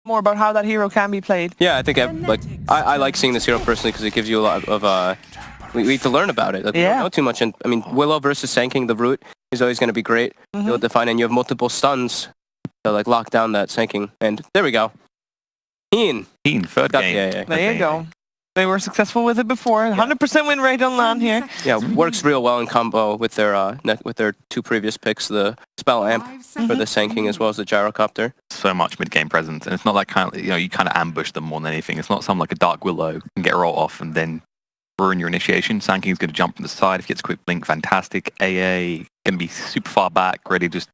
more about how that hero can be played. Yeah, I think I like seeing this hero personally because it gives you a lot of we need to learn about it. Like, we don't know too much. And I mean, Willow versus Sanking the root is always going to be great. You'll define, and you have multiple stuns to like lock down that Sanking. And there we go. Third game. Yeah. There you go. They were successful with it before. 100% win rate on LAN here. Yeah, works real well in combo with their two previous picks, the Spell Amp for the Sanking as well as the Gyrocopter. So much mid-game presence, and it's not like kind of, you kind of ambush them more than anything. It's not something like a Dark Willow and get a roll off and then ruin your initiation. Sanking's going to jump from the side. If he gets a quick blink, fantastic. AA going to be super far back, ready to just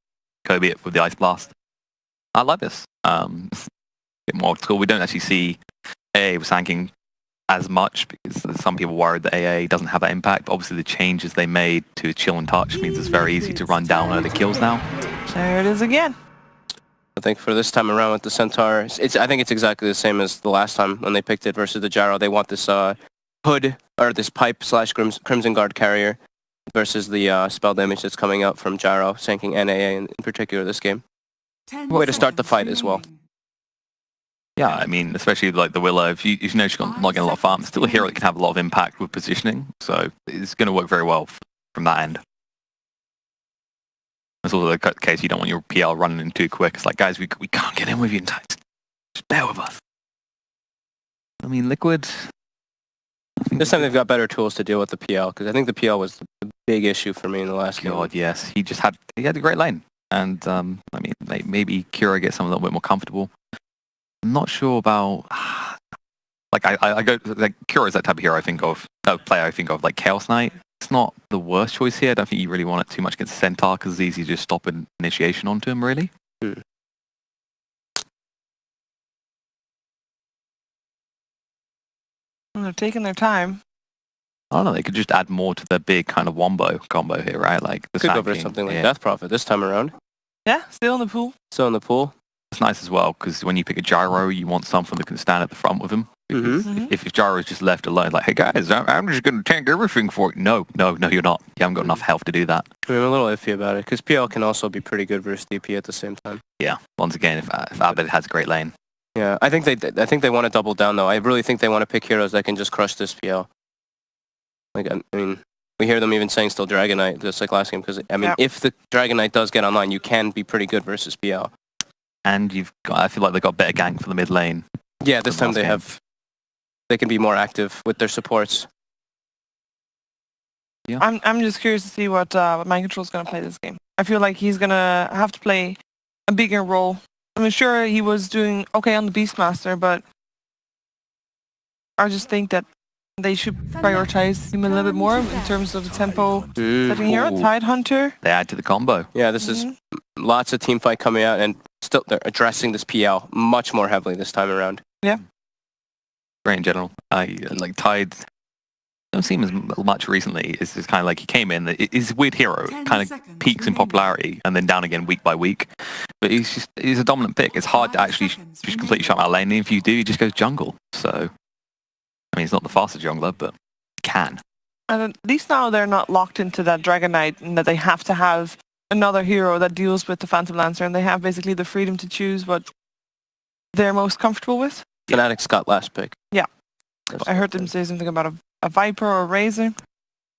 Kobe it with the Ice Blast. I like this. A bit more old school. We don't actually see AA with Sanking as much because some people worried that AA doesn't have that impact. But obviously the changes they made to chill and touch means it's very easy to run down early kills now. There it is again. I think for this time around with the Centaur, I think it's exactly the same as the last time when they picked it versus the Gyro. They want this hood or this pipe / Crimson Guard carrier versus the spell damage that's coming out from Gyro, Sanking and AA in particular this game. Way to start the fight as well. Yeah, I mean, especially like the Willow, if you know she's not getting a lot of farm, it's still a hero that can have a lot of impact with positioning, so it's going to work very well from that end. It's also the case you don't want your PL running in too quick. It's like, guys, we can't get in with you in time. Just bear with us. I mean, Liquid... This time they've got better tools to deal with the PL, because I think the PL was the big issue for me in the last game. God, yes. He had a great lane. And, I mean, maybe Kira gets some a little bit more comfortable. I'm not sure about... Like, I go... Like, Kira is that type of hero I think of, player I think of, like Chaos Knight. It's not the worst choice here. I don't think you really want it too much against Centaur, because it's easy to just stop an initiation onto him, really. They're taking their time. I don't know, they could just add more to their big kind of wombo combo here, right? Like the could go for something like Death Prophet this time around. Yeah, still in the pool. Still in the pool. It's nice as well, because when you pick a Gyro, you want something that can stand at the front with him. Because if Gyro is just left alone, like, hey guys, I'm just going to tank everything for you. No, you're not. You haven't got enough health to do that. I'm a little iffy about it, because PL can also be pretty good versus DP at the same time. Yeah, once again, if Abed has a great lane. Yeah, I think they want to double down though. I really think they want to pick heroes that can just crush this PL. Like, I mean, we hear them even saying still Dragon Knight just like last game, because I mean, if the Dragon Knight does get online, you can be pretty good versus PL. And I feel like they got better gank for the mid lane. Yeah, this time they can be more active with their supports. Yeah. I'm just curious to see what Mind Control's going to play this game. I feel like he's going to have to play a bigger role. I'm sure he was doing okay on the Beastmaster, but I just think that they should prioritize him a little bit more in terms of the tempo setting hero. Tidehunter. They add to the combo. Yeah, this is lots of team fight coming out, and still they're addressing this PL much more heavily this time around. Yeah. Great in general. Like Tide don't seem as much recently. It's just kind of like he came in. He's a weird hero. Kind of peaks in popularity and then down again week by week. But he's a dominant pick. It's hard to actually just completely shut him out of lane. And if you do, he just goes jungle. So, I mean, he's not the fastest jungler, but he can. And at least now they're not locked into that Dragon Knight and that they have to have another hero that deals with the Phantom Lancer, and they have basically the freedom to choose what they're most comfortable with. Fnatic's got last pick. Yeah. I heard them say something about a Viper or a Razor.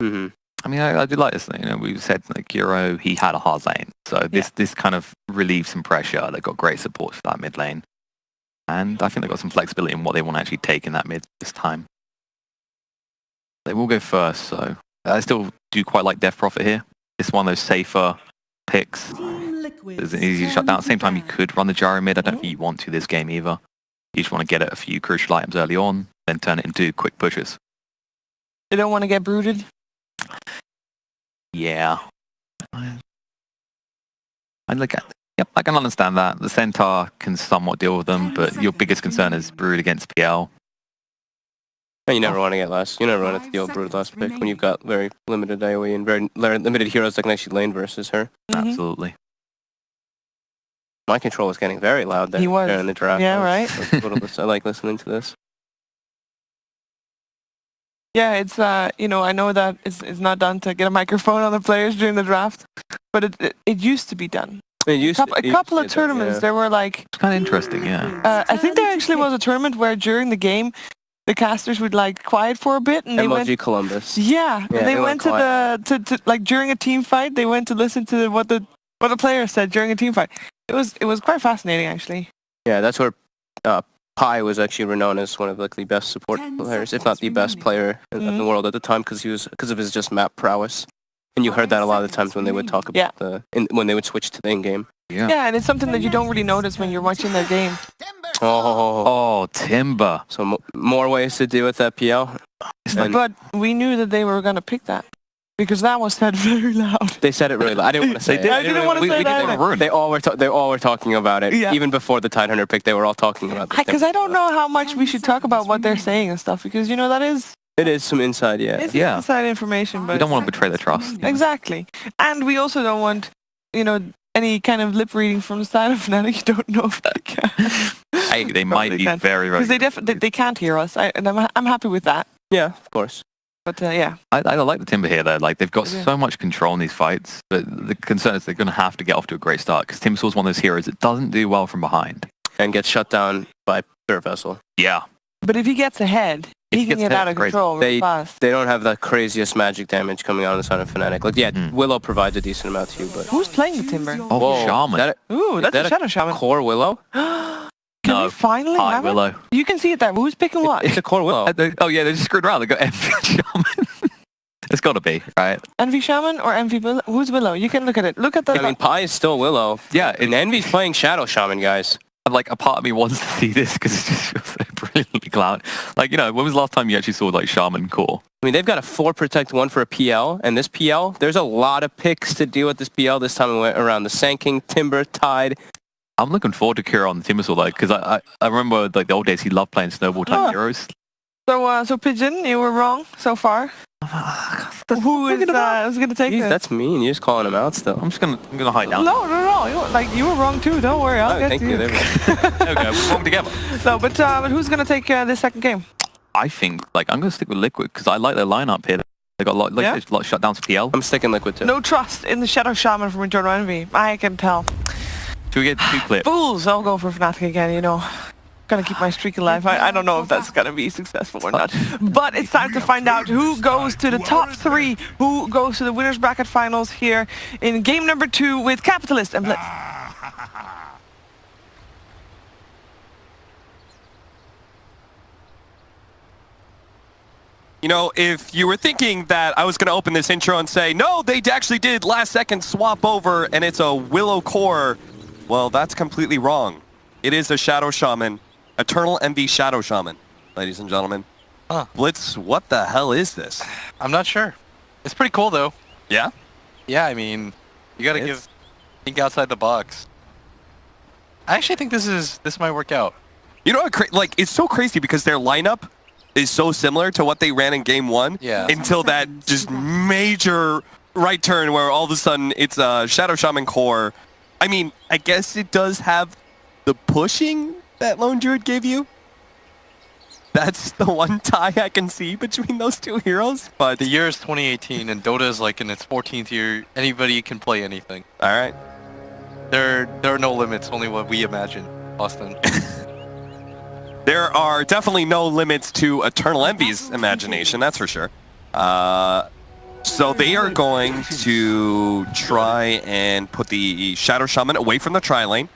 I mean, I do like this thing. You know, we said like Euro, he had a hard lane, so this kind of relieves some pressure. They got great support for that mid lane, and I think they got some flexibility in what they want to actually take in that mid this time. They will go first, so I still do quite like Death Prophet here. It's one of those safer picks. It's an easy shutdown. At the same time, you could run the Gyro mid. I don't think you want to this game either. You just want to get it a few crucial items early on, then turn it into quick pushes. They don't want to get brooded? Yeah. I can understand that. The Centaur can somewhat deal with them, but your biggest concern is brood against PL. And you never want to get last. You never want to deal with brood last pick when you've got very limited AoE and very limited heroes that can actually lane versus her. Absolutely. My control was getting very loud there. He was. There in the draft. Yeah, right. I like listening to this. Yeah, it's you know, I know that it's not done to get a microphone on the players during the draft, but it used to be done. A couple of tournaments, there were like... It's kind of interesting, yeah. I think there actually was a tournament where during the game, the casters would like quiet for a bit, and they went. Columbus. Yeah, and they went to like during a team fight. They went to listen to what the players said during a team fight. It was quite fascinating, actually. Yeah, that's where Pi was actually renowned as one of like the best support players, if not the best player in the world at the time, because of his just map prowess. And you heard that a lot of the times when they would talk about when they would switch to the in-game. Yeah, and it's something that you don't really notice when you're watching their game. Oh, Timber. So more ways to deal with that PL. But we knew that they were going to pick that. Because that was said very loud. They said it really loud. I didn't want to say it. I didn't want to say that. They all were talking about it. Yeah. Even before the Tidehunter pick, they were all talking about it. Because I don't know how much we should talk about what they're saying and stuff. Because, you know, that is... It is some inside, It's inside information, but... We don't want to betray the trust. Exactly. And we also don't want, you know, any kind of lip reading from the side of Fnatic. You don't know if they can. Hey, they might be very, very... Because they can't hear us, and I'm happy with that. Yeah, of course. But, yeah. I like the Timber here, though. Like, they've got so much control in these fights, but the concern is they're going to have to get off to a great start, because Timbersaw is one of those heroes that doesn't do well from behind. And gets shut down by Third Vessel. Yeah. But if he gets ahead... He can get out of control really fast. They don't have the craziest magic damage coming out on the side of Fnatic. Like, Willow provides a decent amount to you, but... Who's playing the Timber? Oh, Shaman. That's a Shadow Shaman. Core Willow? Can we finally have Willow. it? You can see it there. Who's picking what? It's a Core Willow. Oh, yeah, they just screwed around. They got Envy Shaman. It's got to be, right? Envy Shaman or Envy Willow? Who's Willow? You can look at it. Look at the... I mean, Pi is still Willow. Yeah. And Envy's playing Shadow Shaman, guys. Like, a part of me wants to see this because it just feels so brilliantly cloud. Like, you know, when was the last time you actually saw, like, Shaman core? I mean, they've got a 4 Protect 1 for a PL, and this PL, there's a lot of picks to deal with this PL this time around. The Sand Timber, Tide. I'm looking forward to Kira on the Timbersaw, though, because I remember, like, the old days, he loved playing snowball-type heroes. So Pigeon, you were wrong so far. Who is going to take this? That's mean. You're just calling him out still. I'm gonna hide down. No. You were wrong too. Don't worry. I'll get thank you. There we go. We're wrong together. No, but who's going to take this second game? I think I'm going to stick with Liquid because I like their lineup here. They got a lot of shutdowns for PL. I'm sticking Liquid too. No trust in the Shadow Shaman from Eternal Envy. I can tell. Should we get 2 clips? Fools! I'll go for Fnatic again. You know. Gonna keep my streak alive. I don't know if that's gonna be successful or not. But it's time to find out who goes to the top 3, who goes to the winners bracket finals here in game number 2 with Capitalist and Blitz. You know, if you were thinking that I was going to open this intro and say, no, they actually did last second swap over and it's a Willow core, well, that's completely wrong. It is a Shadow Shaman. Eternal Envy Shadow Shaman, ladies and gentlemen. Blitz, what the hell is this? I'm not sure. It's pretty cool, though. Yeah? Yeah, I mean, you gotta think outside the box. I actually think this might work out. You know what, like, it's so crazy because their lineup is so similar to what they ran in game 1 until that just major right turn where all of a sudden it's a Shadow Shaman core. I mean, I guess it does have the pushing that Lone Druid gave you. That's the one tie I can see between those two heroes. But the year is 2018 and Dota is like in its 14th year. Anybody can play anything. All right. There are no limits, only what we imagine, Austin. There are definitely no limits to Eternal Envy's imagination, that's for sure. So they are going to try and put the Shadow Shaman away from the tri-lane.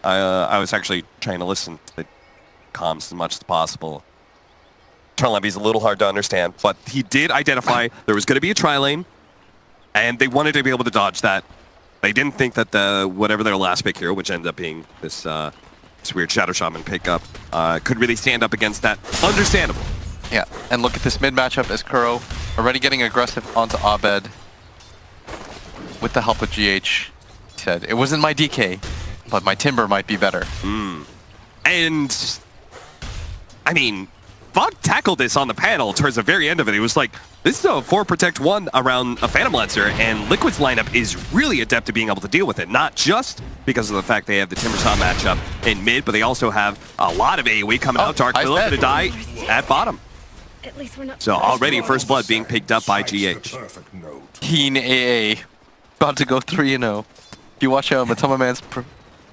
I was actually trying to listen to the comms as much as possible. Eternal Envy's a little hard to understand, but he did identify there was going to be a tri-lane, and they wanted to be able to dodge that. They didn't think that whatever their last pick here, which ended up being this weird Shadow Shaman pickup, could really stand up against that. Understandable. Yeah, and look at this mid matchup as Kuro already getting aggressive onto Abed with the help of GH. He said, it wasn't my DK. But my Timber might be better. And, I mean, Vog tackled this on the panel towards the very end of it. He was like, this is a 4 Protect 1 around a Phantom Lancer, and Liquid's lineup is really adept at being able to deal with it. Not just because of the fact they have the Timbersaw matchup in mid, but they also have a lot of AoE coming out. Dark Willow going to die at bottom. So already first blood being picked up by GH. Keen AA. About to go 3-0. you watch Matoma Man's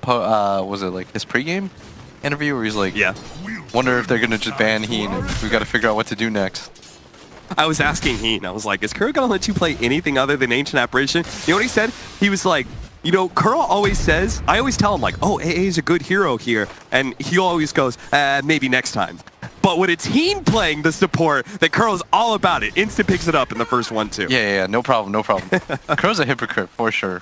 was it like his pregame interview where he's like, Yeah. wonder if they're gonna just ban Heen and we got to figure out what to do next. I was asking Heen, I was like, is Kuro gonna let you play anything other than Ancient Apparition? You know what he said? He was like, you know, Kuro always says, I always tell him like, oh, AA is a good hero here. And he always goes, maybe next time. But when it's Heen playing the support, that Kuro's all about it. Instant picks it up in the first one too. Yeah, no problem, no problem. Kuro's a hypocrite for sure.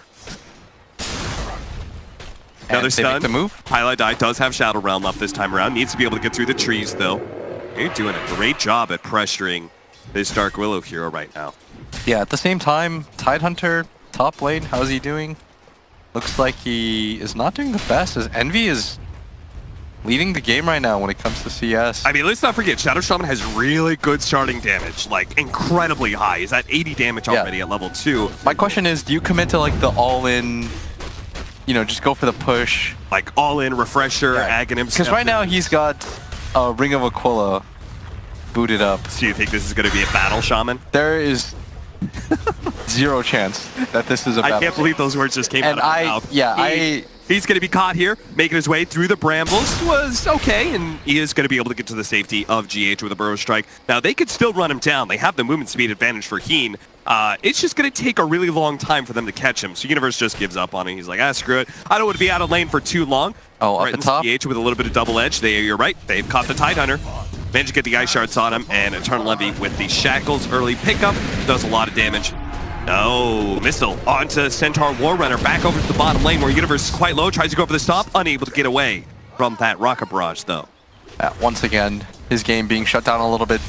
Another And they make stun. the move. Highlight Die does have Shadow Realm up this time around. Needs to be able to get through the trees though. You're doing a great job at pressuring this Dark Willow hero right now. Yeah, at the same time, Tidehunter, top lane, how's he doing? Looks like he is not doing the best, as Envy is leading the game right now when it comes to CS. I mean, let's not forget, Shadow Shaman has really good starting damage, like incredibly high. He's at 80 damage already at level 2. My question is, do you commit to like the all-in, you know, just go for the push? Like all-in, Refresher, Aghanim. Because right now he's got a Ring of Aquila booted up. So you think this is going to be a battle shaman? There is zero chance that this is a battle. I can't believe those words just came out of my mouth. He's going to be caught here, making his way through the brambles. Was okay, and he is going to be able to get to the safety of GH with a Burrow Strike. Now, they could still run him down. They have the movement speed advantage for Heen. It's just going to take a really long time for them to catch him. So Universe just gives up on it. He's like, screw it. I don't want to be out of lane for too long. Oh, up the top? GH with a little bit of double edge. You're right. They've caught the Tidehunter. Managed to get the Ice Shards on him, and Eternal Envy with the Shackles early pickup does a lot of damage. No, Missile onto Centaur Warrunner, back over to the bottom lane where Universe is quite low, tries to go for the stop, unable to get away from that Rocket Barrage though. Once again, his game being shut down a little bit.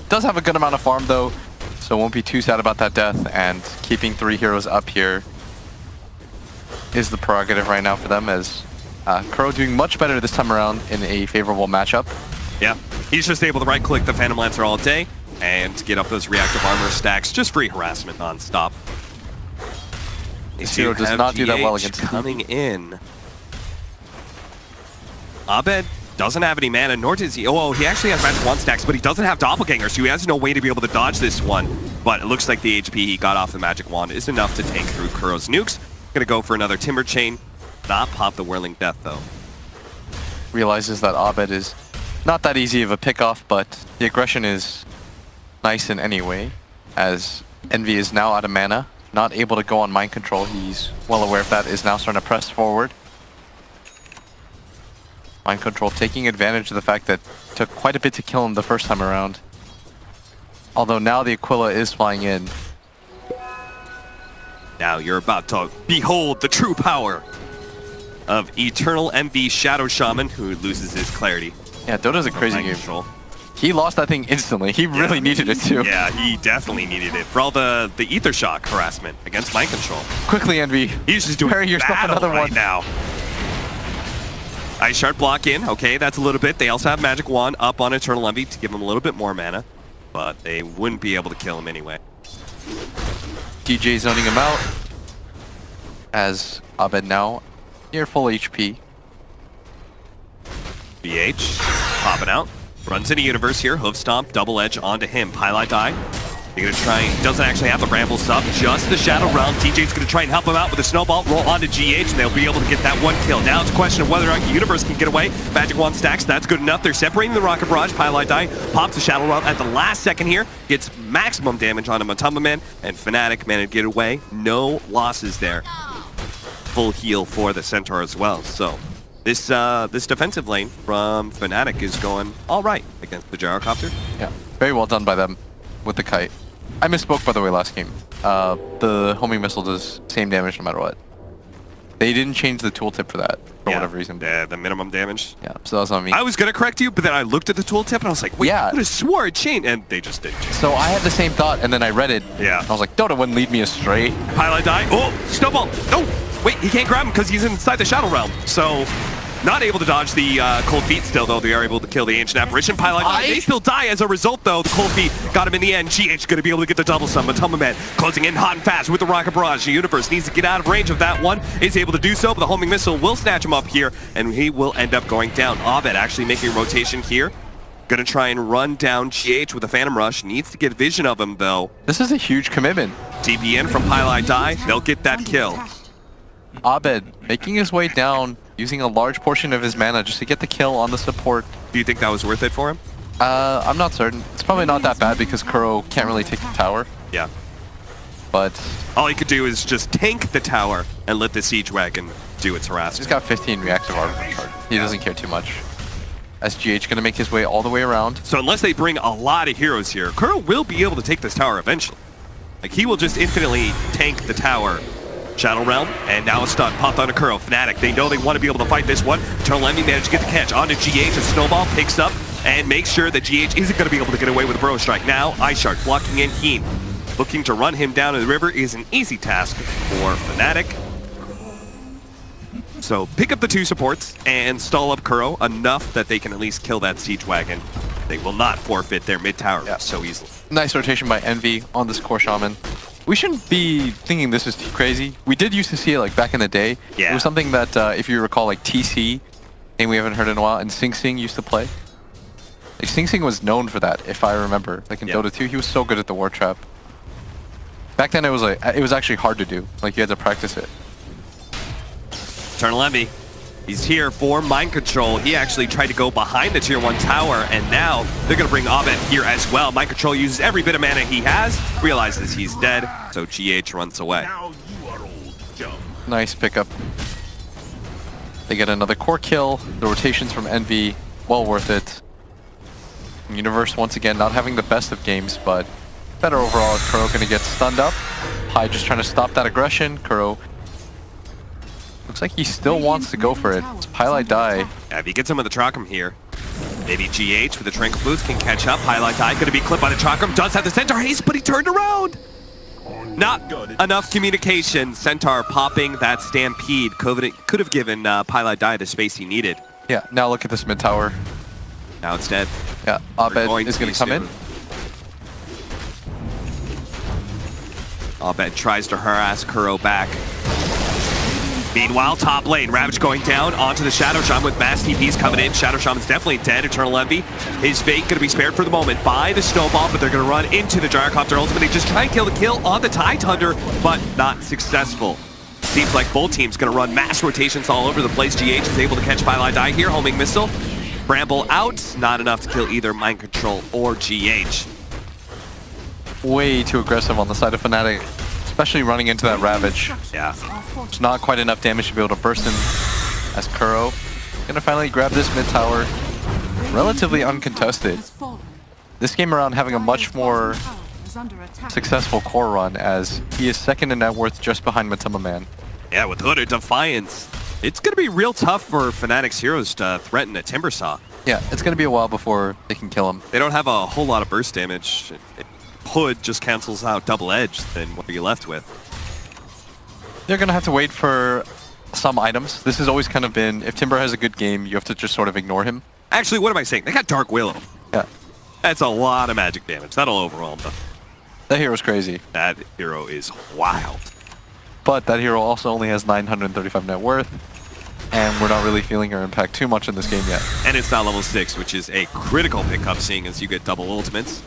Does have a good amount of farm though, so won't be too sad about that death, and keeping 3 heroes up here is the prerogative right now for them, as Kuro doing much better this time around in a favorable matchup. Yeah, he's just able to right-click the Phantom Lancer all day and get up those reactive armor stacks. Just free harassment non-stop. This hero does not do that well against coming in. Abed doesn't have any mana, nor does he. Oh, he actually has magic wand stacks, but he doesn't have doppelganger, so he has no way to be able to dodge this one. But it looks like the HP he got off the magic wand is enough to tank through Kuro's nukes. Gonna go for another Timber Chain. Not pop the Whirling Death though. Realizes that Abed is not that easy of a pick-off, but the aggression is nice in any way, as Envy is now out of mana, not able to go on mind control. He's well aware of that, is now starting to press forward. Mind control taking advantage of the fact that it took quite a bit to kill him the first time around. Although now the Aquila is flying in. Now you're about to behold the true power of Eternal Envy Shadow Shaman, who loses his clarity. Yeah, Dota's a crazy game. Control. He lost that thing instantly. He really needed it too. Yeah, he definitely needed it for all the Ether Shock harassment against mind control. Quickly, Envy. He's just doing battle right now. Ice Shard block in. Okay, that's a little bit. They also have Magic Wand up on Eternal Envy to give him a little bit more mana, but they wouldn't be able to kill him anyway. DJ zoning him out, as Abed now near full HP. BH popping out. Runs into Universe here. Hoof Stomp, double edge onto him. Highlight Die. You're going to try and doesn't actually have the Bramble sub, just the Shadow Realm. TJ's going to try and help him out with a snowball, roll onto GH, and they'll be able to get that one kill. Now it's a question of whether or not Universe can get away. Magic Wand stacks, that's good enough. They're separating the Rocket Barrage. Highlight Die pops the Shadow Realm at the last second here, gets maximum damage onto Matamba Man, and Fnatic managed to get away. No losses there. Full heal for the Centaur as well. So this defensive lane from Fnatic is going all right against the Gyrocopter. Yeah, very well done by them with the kite. I misspoke, by the way, last game. The homing missile does same damage no matter what. They didn't change the tooltip for that, for whatever reason. The minimum damage. Yeah, so that was on me. I was going to correct you, but then I looked at the tooltip and I was like, wait, I could have swore it changed, and they just didn't. So I had the same thought, and then I read it. Yeah. I was like, Dota wouldn't lead me astray. Highlight Die. Oh, snowball. No, wait, he can't grab him because he's inside the Shadow Realm. So not able to dodge the Cold Feet still, though. They are able to kill the Ancient Apparition. Highlight Die. They still die as a result, though. The Cold Feet got him in the end. GH going to be able to get the double stun. Matamba Man closing in hot and fast with the Rocket Barrage. The Universe needs to get out of range of that one. Is able to do so, but the homing missile will snatch him up here, and he will end up going down. Abed actually making a rotation here. Gonna try and run down GH with a Phantom Rush. Needs to get vision of him, though. This is a huge commitment. TP in from Highlight Die. They'll get that kill. Abed making his way down, using a large portion of his mana just to get the kill on the support. Do you think that was worth it for him? I'm not certain. It's probably not that bad because Kuro can't really take the tower. Yeah. But all he could do is just tank the tower and let the siege wagon do its harassment. he's got 15 reactive armor charge. He doesn't care too much. SGH gonna make his way all the way around. So unless they bring a lot of heroes here, Kuro will be able to take this tower eventually. Like, he will just infinitely tank the tower. Shadow Realm, and now a stun popped onto Kuro. Fnatic, they know they want to be able to fight this one. Eternal Envy managed to get the catch onto GH, and Snowball picks up and makes sure that GH isn't going to be able to get away with a Burrow Strike. Now, Ice Shark blocking in Keen. Looking to run him down in the river is an easy task for Fnatic. So pick up the 2 supports and stall up Kuro enough that they can at least kill that siege wagon. They will not forfeit their mid tower so easily. Nice rotation by Envy on this core shaman. We shouldn't be thinking this is too crazy. We did used to see it like back in the day. Yeah. It was something that, if you recall, like TC, and we haven't heard in a while, and Sing Sing used to play. Like Sing Sing was known for that, if I remember. Like in Dota 2, he was so good at the war trap. Back then, it was actually hard to do. Like you had to practice it. Eternal Envy, he's here for mind control. He actually tried to go behind the tier 1 tower, and now they're going to bring Abed here as well. Mind control uses every bit of mana he has, realizes he's dead, so GH runs away. Nice pickup. They get another core kill. The rotations from Envy, well worth it. Universe once again not having the best of games, but better overall. Kuro going to get stunned up. Pai just trying to stop that aggression. Kuro looks like he still wants to go for it. It's Highlight Die. Yeah, if he gets him with the Chakram here, maybe GH with the Tranquil Boots can catch up. Highlight Die going to be clipped by the Chakram. Does have the Centaur haste, but he turned around. Not enough communication. Centaur popping that Stampede could have given Highlight Die the space he needed. Yeah, now look at this mid tower. Now it's dead. Yeah, Abed is going to come in. Abed tries to harass Kuro back. Meanwhile, top lane, Ravage going down onto the Shadow Shaman with mass TPs coming in. Shadow Shaman's definitely dead. Eternal Envy, his fate going to be spared for the moment by the Snowball, but they're going to run into the Gyrocopter ultimate. They just try and kill the kill on the Tide Thunder, but not successful. Seems like both teams going to run mass rotations all over the place. GH is able to catch Highlight Die here, homing missile. Bramble out, not enough to kill either Mind Control or GH. Way too aggressive on the side of Fnatic, especially running into that Ravage. Yeah. It's not quite enough damage to be able to burst in as Kuro. Gonna finally grab this mid tower. Relatively uncontested. This game around having a much more successful core run as he is second in net worth just behind Matama Man. Yeah, with Hood or Defiance, it's going to be real tough for Fnatic's heroes to threaten a Timbersaw. Yeah, it's gonna be a while before they can kill him. They don't have a whole lot of burst damage. Hood just cancels out Double Edge, then what are you left with? They're gonna have to wait for some items. This has always kind of been, if Timber has a good game, you have to just sort of ignore him. Actually, what am I saying? They got Dark Willow. Yeah. That's a lot of magic damage. That'll overwhelm them. That hero's crazy. That hero is wild. But that hero also only has 935 net worth, and we're not really feeling her impact too much in this game yet. And it's not level 6, which is a critical pickup, seeing as you get double ultimates.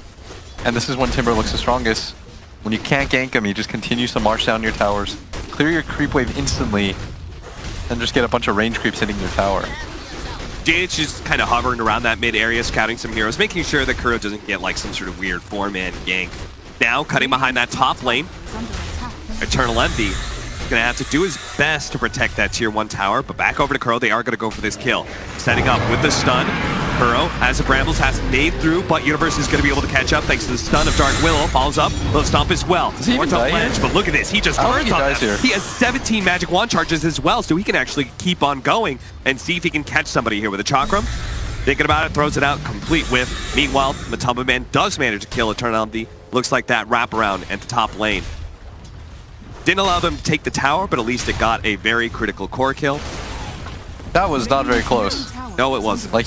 And this is when Timber looks the strongest. When you can't gank him, he just continues to march down your towers, clear your creep wave instantly, and just get a bunch of range creeps hitting your tower. GH is kind of hovering around that mid area, scouting some heroes, making sure that Kuro doesn't get like some sort of weird 4-man gank. Now, cutting behind that top lane, Eternal Envy is going to have to do his best to protect that tier 1 tower, but back over to Kuro, they are going to go for this kill. Setting up with the stun. Kuro, as the Brambles, has made through, but Universe is going to be able to catch up thanks to the stun of Dark Willow. Follows up, Low Stomp as well. Does he even die Ledge, but look at this, he just burns on them. here. He has 17 magic wand charges as well, so he can actually keep on going and see if he can catch somebody here with a Chakram. Thinking about it, throws it out, complete whiff. Meanwhile, Matamba Man does manage to kill Eternal Envy. Looks like that wraparound at the top lane. Didn't allow them to take the tower, but at least it got a very critical core kill. That was not very close. No, it wasn't. Like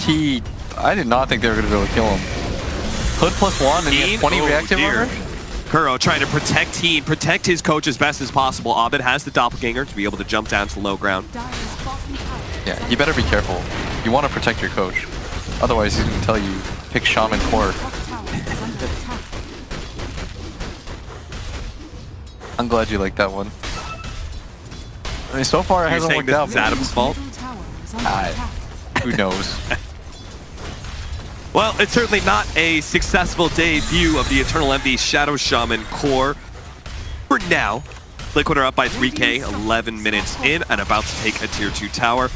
I did not think they were going to be able to kill him. Hood +1 and he has 20 reactive armor? Kuro trying to protect his coach as best as possible. Abed has the doppelganger to be able to jump down to the low ground. Yeah, you better be careful. You want to protect your coach. Otherwise, he's going to tell you, pick Shaman Core. I'm glad you like that one. I mean, so far it You're hasn't saying worked this out. is Adam's fault? Who knows? Well, it's certainly not a successful debut of the Eternal Envy Shadow Shaman core. For now, Liquid are up by 3k, 11 minutes in, and about to take a tier 2 tower.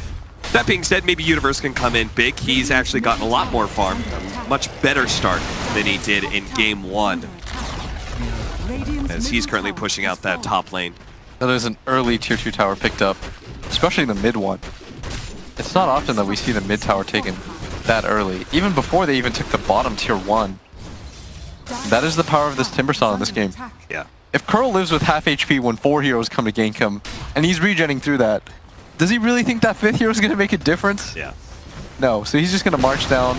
That being said, maybe Universe can come in big. He's actually gotten a lot more farm, a much better start than he did in game 1, as he's currently pushing out that top lane. So there's an early tier 2 tower picked up, especially the mid one. It's not often that we see the mid tower taken that early, even before they even took the bottom tier 1. That is the power of this Timbersaw in this game. Yeah. If Curl lives with half HP when 4 heroes come to gank him, and he's regenning through that, does he really think that 5th hero is going to make a difference? Yeah. No, so he's just going to march down.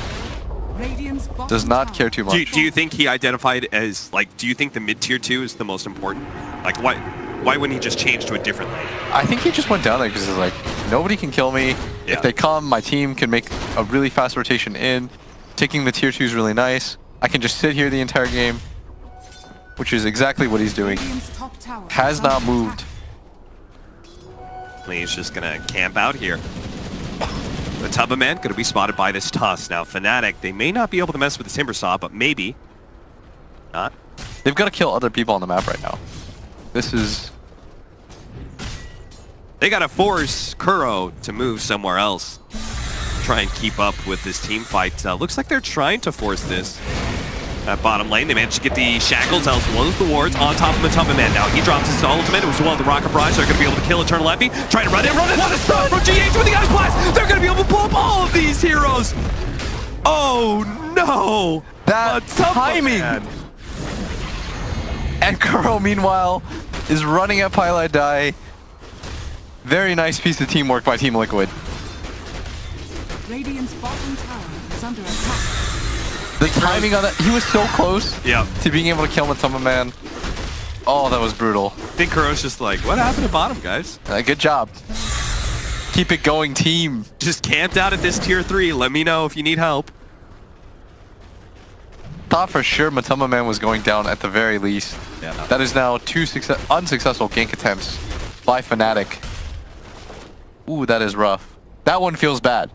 Does not care too much. Do you think he identified as, like, do you think the mid tier 2 is the most important? Like, why wouldn't he just change to a different lane? I think he just went down there because he's like, nobody can kill me. Yeah. If they come, my team can make a really fast rotation in. Taking the tier 2 is really nice. I can just sit here the entire game, which is exactly what he's doing. Has not moved. He's just gonna camp out here. The Tubba Man gonna be spotted by this Tusk. Now, Fnatic, they may not be able to mess with the Timbersaw, but maybe not. They've got to kill other people on the map right now. This is... They gotta force Kuro to move somewhere else. Try and keep up with this team fight. Looks like they're trying to force this. At bottom lane, they managed to get the shackles as well as the wards on top of the Tubba Man. Now he drops his ultimate as well. The Rocket Barrage, they're going to be able to kill Eternal Envy. Trying to run in. What a stun from GH with the Ice Blast! They're going to be able to pull up all of these heroes! Oh no! That timing! Man. And Kuro, meanwhile, is running at Pylite Die. Very nice piece of teamwork by Team Liquid. Radiant's bottom tower is under attack. The timing on that, he was so close Yeah. to being able to kill Matama Man. Oh, that was brutal. I think Kuro's just like, what happened to bottom, guys? Good job. Keep it going, team. Just camped out at this tier 3. Let me know if you need help. Thought for sure Matama Man was going down at the very least. Yeah. That is now 2 unsuccessful gank attempts by Fnatic. Ooh, that is rough. That one feels bad.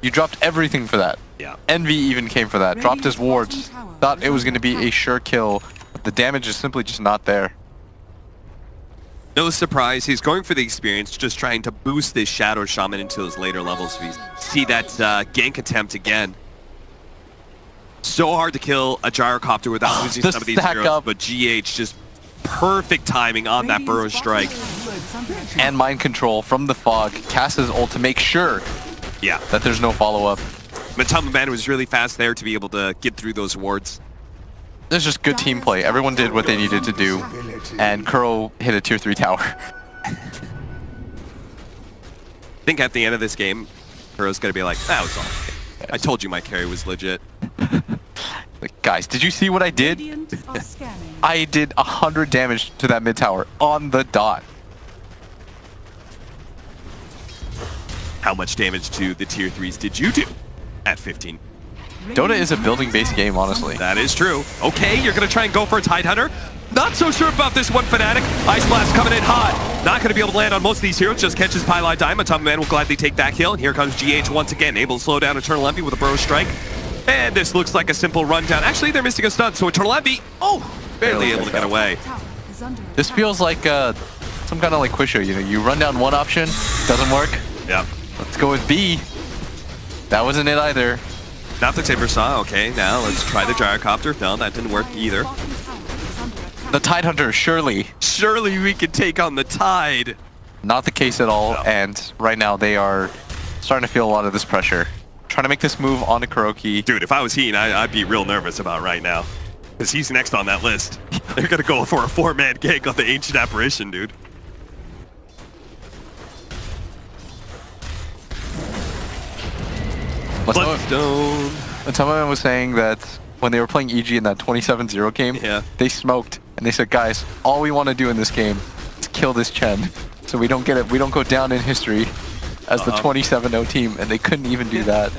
You dropped everything for that. Yeah. Envy even came for that. Dropped his wards. Thought it was going to be a sure kill. But the damage is simply just not there. No surprise, he's going for the experience, just trying to boost this Shadow Shaman into those later levels. We see that gank attempt again. So hard to kill a Gyrocopter without losing the some of these stack heroes, up. but GH just perfect timing on that Burrow Strike. And mind control from the fog. Casts his ult to make sure Yeah. that there's no follow-up. Matama Man was really fast there to be able to get through those wards. There's just good team play. Everyone did what they needed to do. And Kuro hit a tier 3 tower. I think at the end of this game, Kuro's going to be like, that was all. I told you my carry was legit. Like, guys, did you see what I did? Radiant are scanning. I did 100 damage to that mid tower on the dot. How much damage to the tier 3s did you do at 15? Dota is a building-based game, honestly. That is true. Okay, you're going to try and go for a Tidehunter. Not so sure about this one, Fnatic. Ice Blast coming in hot. Not going to be able to land on most of these heroes. Just catches Pylite Die. Matama Man will gladly take that kill. And here comes GH once again, able to slow down Eternal Envy with a Burrow Strike. And this looks like a simple rundown. Actually, they're missing a stun, so Eternal Envy, barely able to get away. Tower is under This attack. feels like some kind of like Quisho, you know, you run down one option, doesn't work. Yeah. Let's go with B. That wasn't it either. Not the Timbersaw. Okay, now let's try the Gyrocopter. No, that didn't work either. Bottom tower is under attack. The Tidehunter, surely. Surely we can take on the Tide. Not the case at all, No. and right now they are starting to feel a lot of this pressure. Trying to make this move onto Kuroki. Dude, if I was Heen, I'd be real nervous about right now. Because he's next on that list. They're going to go for a 4-man gank on the Ancient Apparition, dude. Bloodstone. Matama was saying that when they were playing EG in that 27-0 game, Yeah. they smoked, and they said, guys, all we want to do in this game is kill this Chen, so we don't get it. We don't go down in history as the 27-0 team, and they couldn't even do that.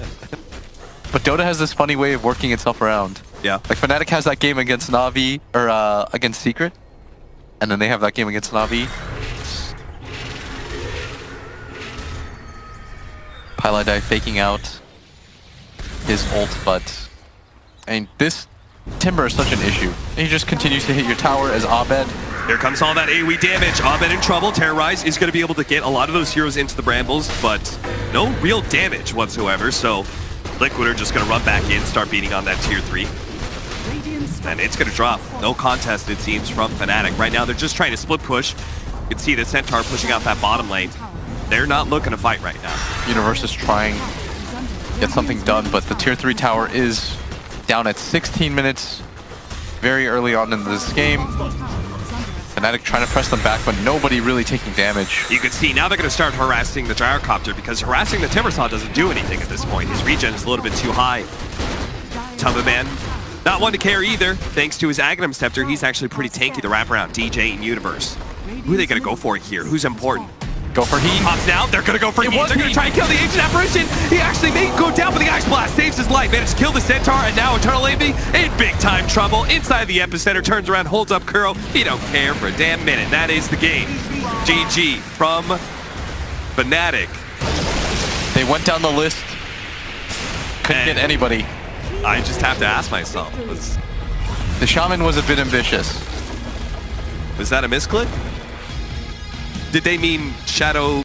But Dota has this funny way of working itself around. Yeah. Like Fnatic has that game against Na'Vi, or against Secret, and then they have that game against Na'Vi. Highlight Eye faking out his ult, but I mean, this Timber is such an issue. He just continues to hit your tower as Abed. Here comes all that AoE damage. Abed in trouble. Terrorize is going to be able to get a lot of those heroes into the brambles, but no real damage whatsoever. So Liquid are just going to run back in, start beating on that tier 3. And it's going to drop. No contest, it seems, from Fnatic. Right now, they're just trying to split push. You can see the Centaur pushing out that bottom lane. They're not looking to fight right now. Universe is trying to get something done, but the tier 3 tower is down at 16 minutes very early on in this game. Fnatic trying to press them back, but nobody really taking damage. You can see now they're going to start harassing the Gyrocopter, because harassing the Timbersaw doesn't do anything at this point. His regen is a little bit too high. Tubberman, not one to care either. Thanks to his Aghanim Scepter, he's actually pretty tanky to wrap around DJ and Universe. Who are they going to go for here? Who's important? Go for Heat. Pops now, they're going to go for Heat. They're going to try and kill the Ancient Apparition. He actually may go down, but the Ice Blast saves his life. Managed to kill the Centaur, and now Eternal Envy in big time trouble. Inside the epicenter, turns around, holds up Kuro. He don't care for a damn minute. That is the game. GG from Fnatic. They went down the list. Couldn't get anybody. I just have to ask myself, The Shaman was a bit ambitious. was that a misclick? Did they mean Shadow